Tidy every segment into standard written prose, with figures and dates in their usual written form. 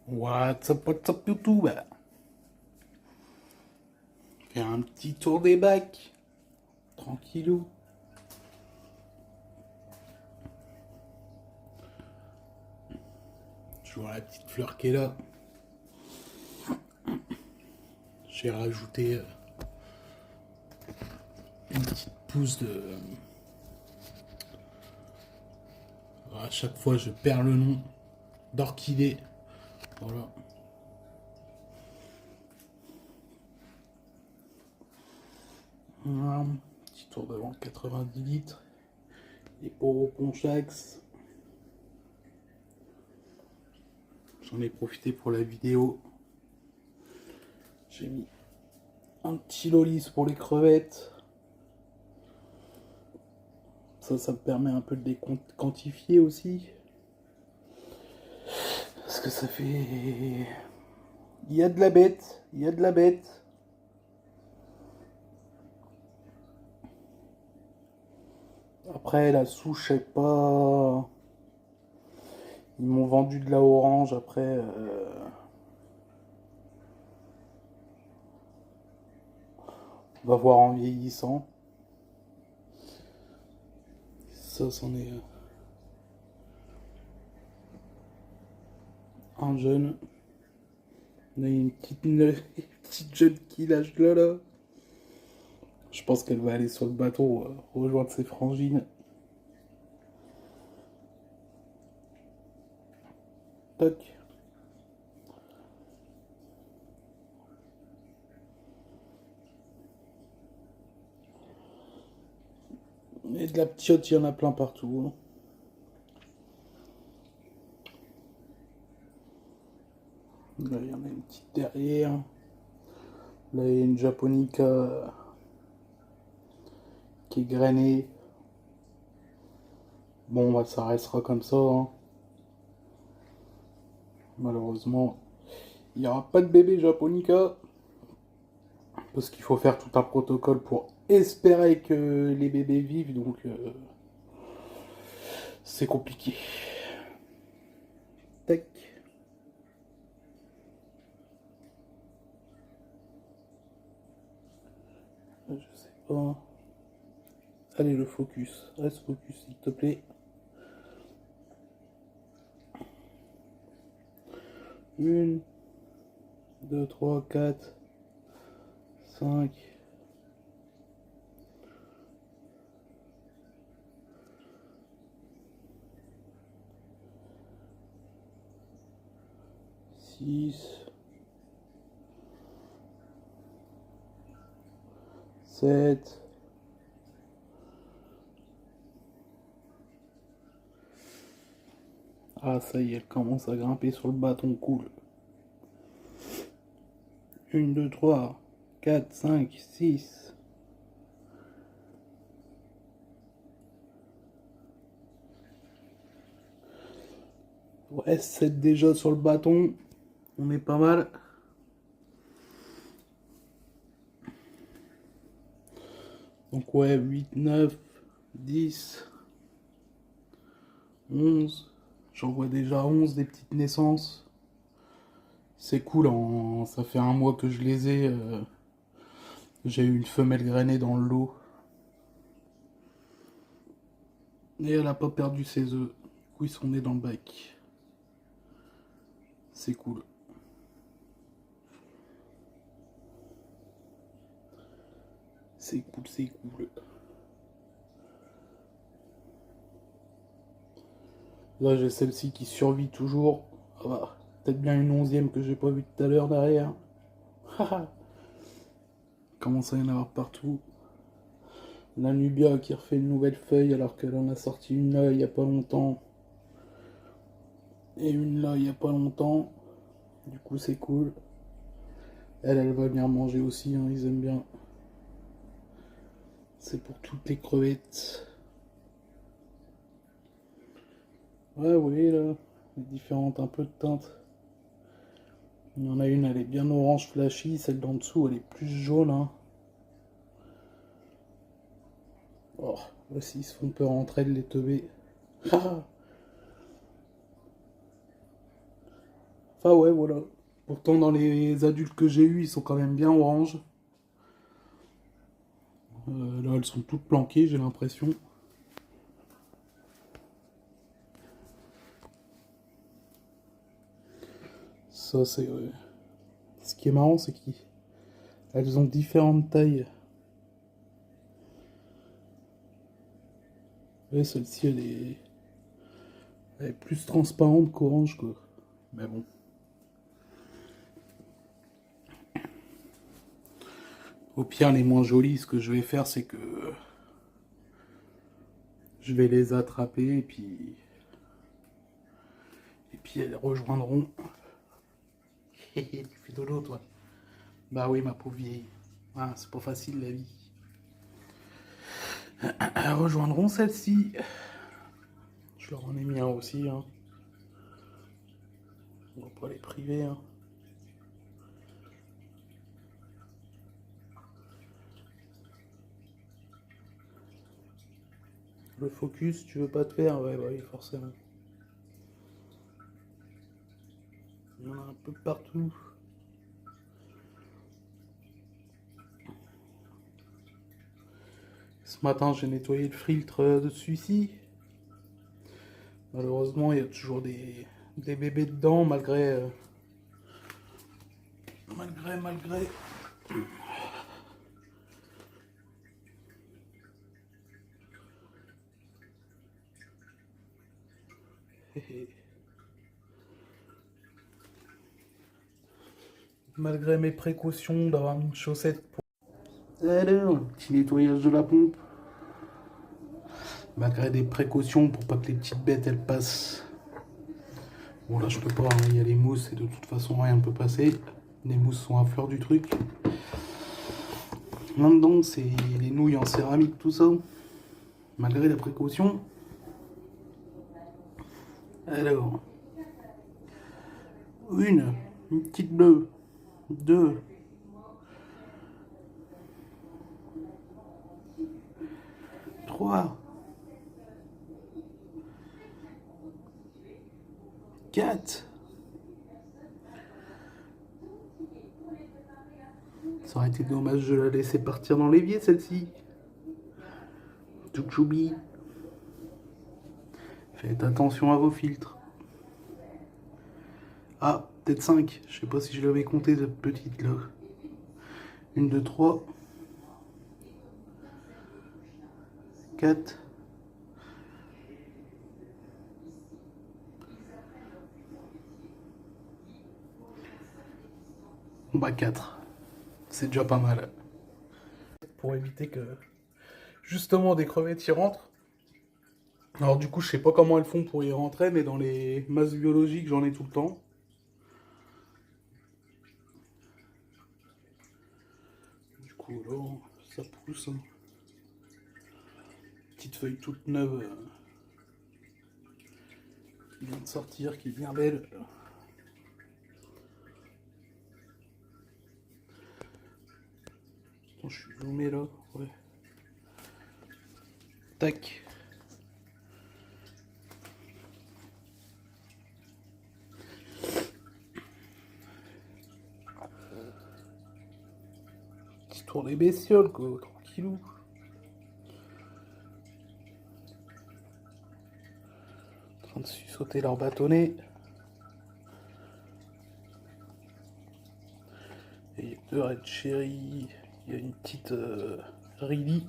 What's up YouTube? Faire un petit tour des bacs. Tranquillou. Je vois la petite fleur qui est là. J'ai rajouté une petite pousse de... À chaque fois je perds le nom d'orchidée. Voilà. Voilà. Petit tour devant 90 litres. Et pour au Ponchax. J'en ai profité pour la vidéo. J'ai mis un petit lolis pour les crevettes. Ça me permet un peu de les quantifier aussi. Parce que ça fait... Il y a de la bête, il y a de la bête. Après, la souche, je sais pas... Ils m'ont vendu de la orange, après... On va voir en vieillissant. Ça, c'en est... un jeune. On a une petite jeune qui lâche là. Je pense qu'elle va aller sur le bateau rejoindre ses frangines. Toc. Et de la petite, il y en a plein partout. Là, il y en a une petite derrière. Là, il y a une japonica qui est grainée. Bon, bah, ça restera comme ça. Hein. Malheureusement, il n'y aura pas de bébé japonica. Parce qu'il faut faire tout un protocole pour espérer que les bébés vivent. Donc, c'est compliqué. Tac. Je sais pas. Allez, le focus. Reste focus, s'il te plaît. Une, deux, trois, quatre, cinq, six, sept, ah, ça y est, elle commence à grimper sur le bâton, cool. 1, 2, 3, 4, 5, 6. Ouais, 7 déjà sur le bâton. On est pas mal. Donc ouais, 8, 9, 10, 11. J'en vois déjà 11 des petites naissances. C'est cool, ça fait un mois que je les ai. J'ai eu une femelle grainée dans le lot. Et elle a pas perdu ses œufs. Du coup, ils sont nés dans le bac. C'est cool. C'est cool, c'est cool. Là, j'ai celle-ci qui survit toujours. Ah bah, peut-être bien une 11e que j'ai pas vue tout à l'heure derrière. Commence à y en avoir partout. La Nubia qui refait une nouvelle feuille alors qu'elle en a sorti une là il y a pas longtemps. Et une là il y a pas longtemps. Du coup, c'est cool. Elle va venir manger aussi, hein, ils aiment bien. C'est pour toutes les crevettes. Ouais, oui, là, les différentes un peu de teintes. Il y en a une, elle est bien orange flashy, celle d'en dessous, elle est plus jaune. Hein. Oh, voici, ils se font peur entre elles, les teubés. Enfin ouais, voilà. Pourtant dans les adultes que j'ai eus, ils sont quand même bien orange. Là, elles sont toutes planquées, j'ai l'impression. Ça, c'est... Ce qui est marrant, c'est qu'elles ont différentes tailles. Ouais, celle-ci, elle est plus transparente qu'orange, quoi. Mais bon. Au pire, les moins jolies, ce que je vais faire, c'est que je vais les attraper et puis elles rejoindront. Tu fais dodo, toi. Bah oui, ma pauvre vieille. Ah, c'est pas facile la vie. Elles rejoindront celle-ci. Je leur en ai mis un aussi. Hein. On va pas les priver. Hein. Le focus, tu veux pas te faire? Ouais, bah oui, forcément. Il y en a un peu partout. Ce matin, j'ai nettoyé le filtre de celui-ci. Malheureusement, il y a toujours des bébés dedans, malgré... malgré... malgré mes précautions d'avoir mis une chaussette pour... Alors, petit nettoyage de la pompe. Malgré des précautions pour pas que les petites bêtes elles passent. Bon là je peux pas, hein, il y a les mousses et de toute façon rien ne peut passer. Les mousses sont à fleur du truc. Là-dedans c'est les nouilles en céramique, tout ça. Malgré la précaution. Alors, une petite bleue, deux, trois, quatre. Ça aurait été dommage de la laisser partir dans l'évier celle-ci. Tout choubi. Faites attention à vos filtres. Ah, peut-être 5. Je sais pas si je l'avais compté cette petite là. Une, deux, trois. 4. Bah 4. C'est déjà pas mal. Pour éviter que justement des crevettes y rentrent. Alors du coup je sais pas comment elles font pour y rentrer, mais dans les masses biologiques j'en ai tout le temps. Du coup là ça pousse. Hein. Petite feuille toute neuve qui vient de sortir, qui est bien belle. Attends, je suis zoomé là, ouais. Tac. Petit tour des bestioles quoi, tranquillou. En train de sauter leur bâtonnet. Et il y a deux Red Cherry, il y a une petite Riley.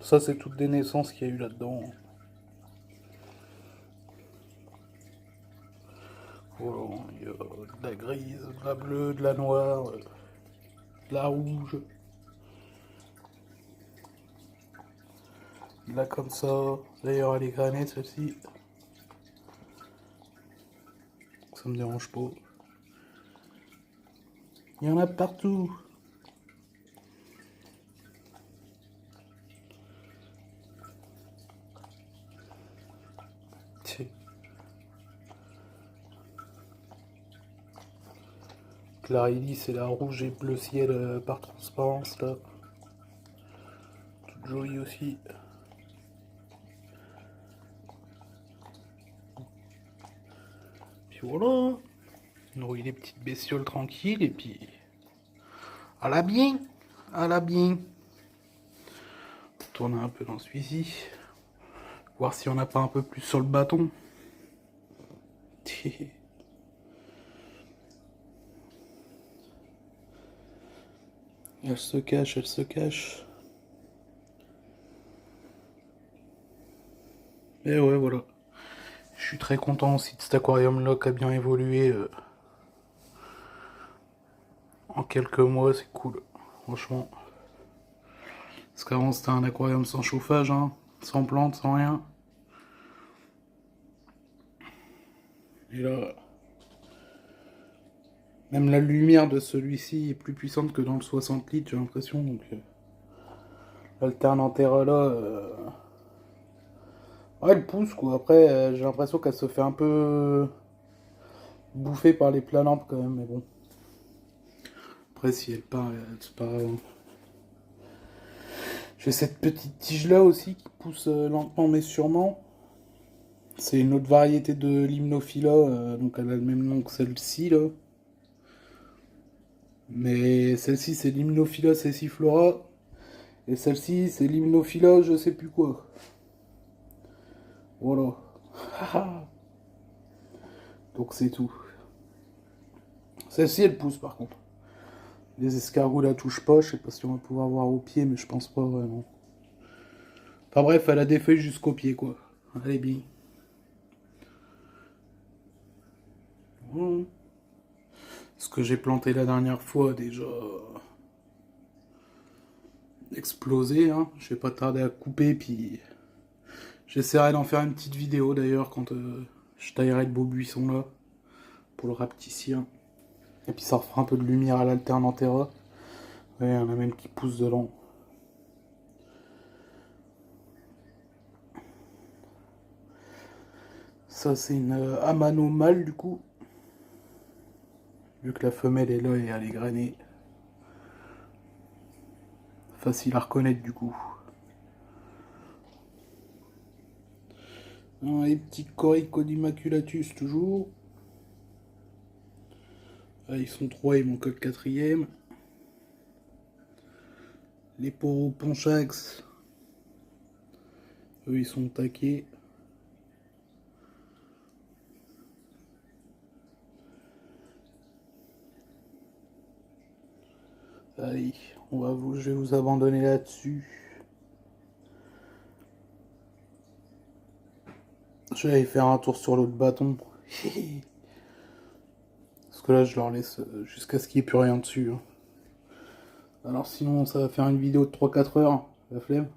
Ça, c'est toutes des naissances qu'il y a eu là-dedans. Voilà, il y a de la grise, de la bleue, de la noire, de la rouge. Là, comme ça. D'ailleurs, elle est granée, celle-ci. Ça me dérange pas. Il y en a partout. La Riley, c'est la rouge et bleu ciel par transparence là. Toute jolie aussi. Puis Puis voilà. Nourrit les petites bestioles tranquilles et puis... à la bien. À la bien. Tourner un peu dans celui-ci. Voir si on n'a pas un peu plus sur le bâton. Elle se cache, elle se cache. Et ouais, voilà. Je suis très content aussi de cet aquarium-là qui a bien évolué. En quelques mois, c'est cool. Franchement. Parce qu'avant, c'était un aquarium sans chauffage, hein, sans plantes, sans rien. Et là, même la lumière de celui-ci est plus puissante que dans le 60 litres, j'ai l'impression. Donc, l'Alternantera là, ouais, elle pousse quoi. Après, j'ai l'impression qu'elle se fait un peu bouffer par les plats lampes quand même, mais bon. Après, si elle part, c'est pas grave. J'ai cette petite tige là aussi qui pousse lentement mais sûrement. C'est une autre variété de Limnophila, donc elle a le même nom que celle-ci là. Mais celle-ci c'est Limnophila cessiflora. Et celle-ci c'est Limnophila je sais plus quoi. Voilà. Donc c'est tout. Celle-ci elle pousse par contre. Les escargots la touchent pas, je sais pas si on va pouvoir voir au pied, mais je pense pas vraiment. Enfin bref, elle a des feuilles jusqu'au pied quoi. Allez bien. Ce que j'ai planté la dernière fois déjà explosé, hein. Je vais pas tarder à couper, puis j'essaierai d'en faire une petite vidéo d'ailleurs quand je taillerai le beau buisson là pour le rapetisser. Et puis ça refera un peu de lumière à l'Alternantera. Ouais, il y en a même qui poussent dedans. Ça c'est une Amano mâle du coup. Vu que la femelle est là et elle est grainée. Facile à reconnaître du coup. Les petits Corycodimaculatus toujours. Ah, ils sont trois, il manque le quatrième. Les Poroponchax, eux ils sont taqués. Allez, je vais vous abandonner là-dessus. Je vais aller faire un tour sur l'autre bâton. Parce que là, je leur laisse jusqu'à ce qu'il n'y ait plus rien dessus. Hein. Alors sinon, ça va faire une vidéo de 3-4 heures. La flemme.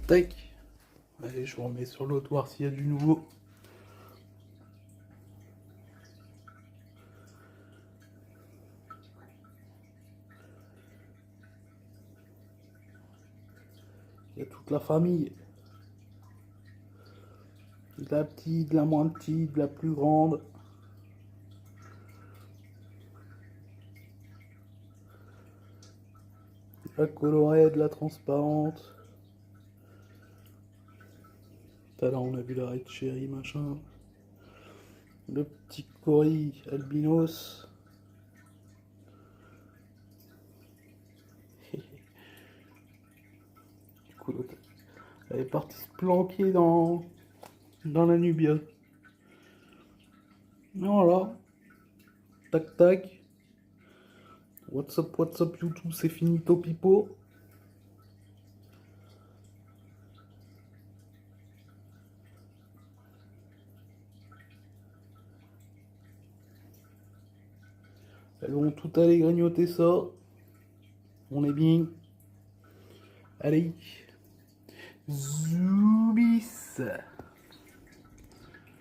Tac. Allez, je vous remets sur l'autre, voir s'il y a du nouveau. Il y a toute la famille. De la petite, de la moins petite, de la plus grande. De la colorée, de la transparente. Tout à l'heure, on a vu la Red Cherry, machin. Le petit Cory albinos. Du coup, l'autre, elle est partie se planquer dans la Nubia. Voilà. Tac tac. What's up YouTube, c'est finito pipo. Elles vont tout aller grignoter ça. On est bien. Allez. Zoubis.